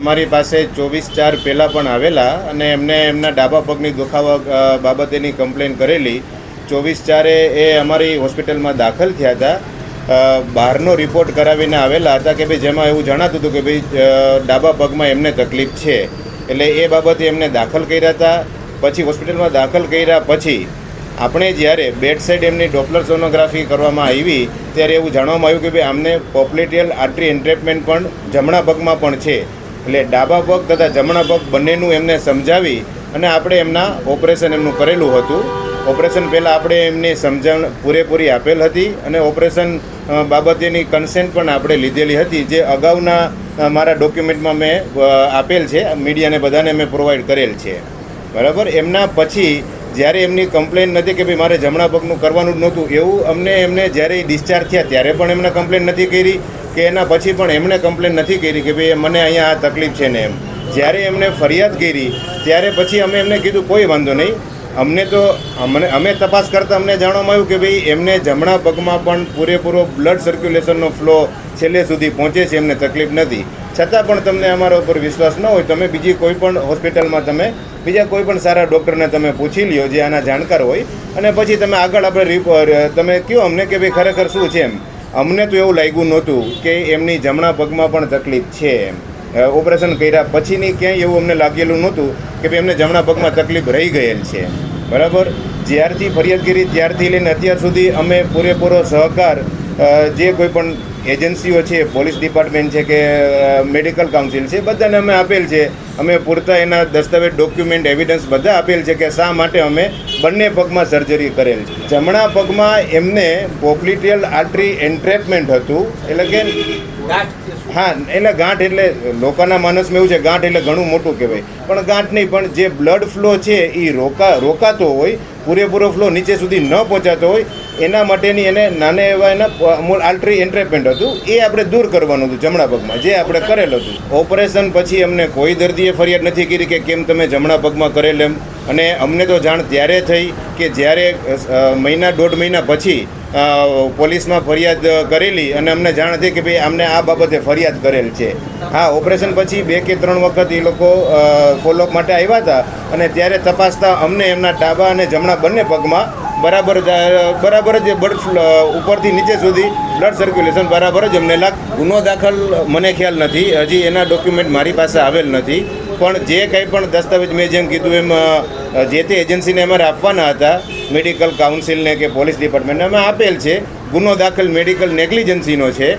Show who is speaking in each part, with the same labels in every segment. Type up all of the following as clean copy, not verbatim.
Speaker 1: અમારી પાસે 24/4 પહેલાં પણ આવેલા અને એમને એમના ડાબા પગની દુખાવા બાબતેની કમ્પ્લેન કરેલી. 24/4 એ અમારી હોસ્પિટલમાં દાખલ થયા હતા. બહારનો રિપોર્ટ કરાવીને આવેલા હતા કે ભાઈ જેમાં એવું જણાતું હતું કે ભાઈ ડાબા પગમાં એમને તકલીફ છે, એટલે એ બાબતે એમને દાખલ કર્યા હતા. પછી હોસ્પિટલમાં દાખલ કર્યા પછી આપણે જ્યારે બેડ સાઇડ એમની ડોપલર સોનોગ્રાફી કરવામાં આવી ત્યારે એવું જાણવામાં આવ્યું કે ભાઈ આમને પોપ્લેટિયલ આર્ટરી એન્ટ્રેપમેન્ટ પણ જમણા પગમાં પણ છે. એટલે ડાબા પગ તથા જમણા પગ બંનેનું એમને સમજાવી અને આપણે એમના ઓપરેશન એમનું કરેલું હતું. ઓપરેશન પહેલાં આપણે એમની સમજણ પૂરેપૂરી આપેલ હતી અને ઓપરેશન બાબતેની કન્સેન્ટ પણ આપણે લીધેલી હતી, જે અગાઉના મારા ડોક્યુમેન્ટમાં મેં આપેલ છે, મીડિયાને બધાને મેં પ્રોવાઈડ કરેલ છે. બરાબર. એમના પછી જ્યારે એમની કમ્પ્લેન નથી કે ભાઈ મારે જમણા પગનું કરવાનું જ નહોતું, એવું એમને જ્યારે ડિસ્ચાર્જ થયા ત્યારે પણ એમને કમ્પ્લેન નથી કરી કે એના પછી પણ એમણે કમ્પ્લેન નથી કરી કે ભાઈ મને અહીંયા આ તકલીફ છે ને એમ. જ્યારે એમને ફરિયાદ કરી ત્યારે પછી અમે એમને કીધું કોઈ વાંધો નહીં, અમે તપાસ કરતાં અમને જાણવામાં આવ્યું કે ભાઈ એમને જમણા પગમાં પણ પૂરેપૂરો બ્લડ સર્ક્યુલેશનનો ફ્લો છેલ્લે સુધી પહોંચે છે, એમને તકલીફ નથી. છતાં પણ તમને અમારા ઉપર વિશ્વાસ ન હોય, તમે બીજી કોઈ પણ હોસ્પિટલમાં તમે બીજા કોઈ પણ સારા ડૉક્ટરને તમે પૂછી લ્યો જે આના જાણકાર હોય, અને પછી તમે આગળ આપણે તમે કહો અમને કે ભાઈ ખરેખર શું છે એમ. અમને તો એવું લાગ્યું નહોતું કે એમની જમણા પગમાં પણ તકલીફ છે એમ. ઓપરેશન કર્યા પછીની ક્યાંય એવું અમને લાગેલું નહોતું કે ભાઈ એમને જમણા પગમાં તકલીફ રહી ગયેલ છે. બરાબર. જ્યારથી ફરિયાદ કરી ત્યારથી લઈને અત્યાર સુધી અમે પૂરેપૂરો સહકાર જે કોઈ પણ એજન્સીઓ છે, પોલીસ ડિપાર્ટમેન્ટ છે કે મેડિકલ કાઉન્સિલ છે, બધાને અમે આપેલ છે. અમે પૂરતા એના દસ્તાવેજ, ડોક્યુમેન્ટ, એવિડન્સ બધા આપેલ છે કે શા માટે અમે બંને પગમાં સર્જરી કરેલ છે. જમણા પગમાં એમને પોપ્લેટિયલ આર્ટરી એન્ટ્રેપમેન્ટ હતું, એટલે કે હા, એટલે ગાંઠ, એટલે લોકોના માનસમાં એવું છે ગાંઠ એટલે ઘણું મોટું કહેવાય, પણ ગાંઠ નહીં, પણ જે બ્લડ ફ્લો છે એ રોકાતો હોય, પૂરેપૂરો ફ્લો નીચે સુધી ન પહોંચાતો હોય, એના માટેની એને નાના એવા એના આર્ટરી એન્ટ્રેપમેન્ટ હતું, એ આપણે દૂર કરવાનું હતું જમણા પગમાં, જે આપણે કરેલું હતું. ઓપરેશન પછી અમને કોઈ દર્દીએ ફરિયાદ નથી કરી કે કેમ તમે જમણા પગમાં કરેલ એમ. અને અમને તો જાણ ત્યારે થઈ કે જ્યારે મહિના 1.5 મહિના પછી પોલીસમાં ફરિયાદ કરેલી અને અમને જાણ હતી કે ભાઈ અમને આ બાબતે ફરિયાદ કરેલ છે. હા, ઓપરેશન પછી 2 કે 3 વખત એ લોકો ફોલોઅપ માટે આવ્યા હતા અને ત્યારે તપાસતા અમને એમના ડાબા અને જમણા બંને પગમાં બરાબર જ બ્લડ ઉપરથી નીચે સુધી બ્લડ સર્ક્યુલેશન બરાબર જ અમને ગુનો દાખલ મને ખ્યાલ નથી, હજી એના ડોક્યુમેન્ટ મારી પાસે આવેલ નથી. પણ જે કંઈ પણ દસ્તાવેજ મેં જેમ કીધું એમ જે તે એજન્સીને અમારે આપવાના હતા, મેડિકલ કાઉન્સિલને કે પોલીસ ડિપાર્ટમેન્ટને અમે આપેલ છે. ગુનો દાખલ મેડિકલ નેગ્લિજન્સીનો છે.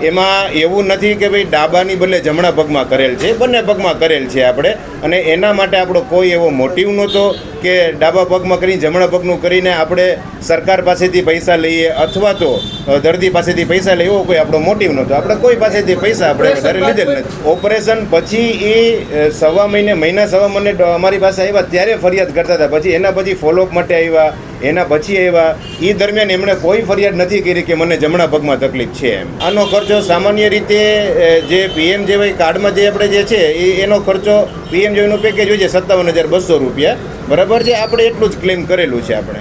Speaker 1: એમાં એવું નથી કે ભાઈ ડાબાની બદલે જમણા પગમાં કરેલ છે, બંને પગમાં કરેલ છે આપણે. અને એના માટે આપણો કોઈ એવો મોટિવ નહોતો કે ડાબા પગમાં કરીને જમણા પગનું કરીને આપણે સરકાર પાસેથી પૈસા લઈએ અથવા તો દર્દી પાસેથી પૈસા લઈએ, એવો કોઈ આપણો મોટિવ નહોતો. આપણે કોઈ પાસેથી પૈસા આપણે વધારે લીધેલ નથી. ઓપરેશન પછી એ સવા મહિને અમારી પાસે આવ્યા ત્યારે ફરિયાદ કરતા હતા. પછી એના પછી ફોલોઅપ માટે આવ્યા, એના પછી આવ્યા. એ દરમિયાન એમણે કોઈ ફરિયાદ નથી કરી કે મને જમણા પગમાં તકલીફ છે એમ. આનો ખર્ચો સામાન્ય રીતે જે PMJY કાર્ડમાં જે આપણે જે છે એનો ખર્ચો PMJYનું પેકેજ હોય છે 57,200 રૂપિયા. બરાબર છે. આપણે એટલું જ ક્લેમ કરેલું છે આપણે.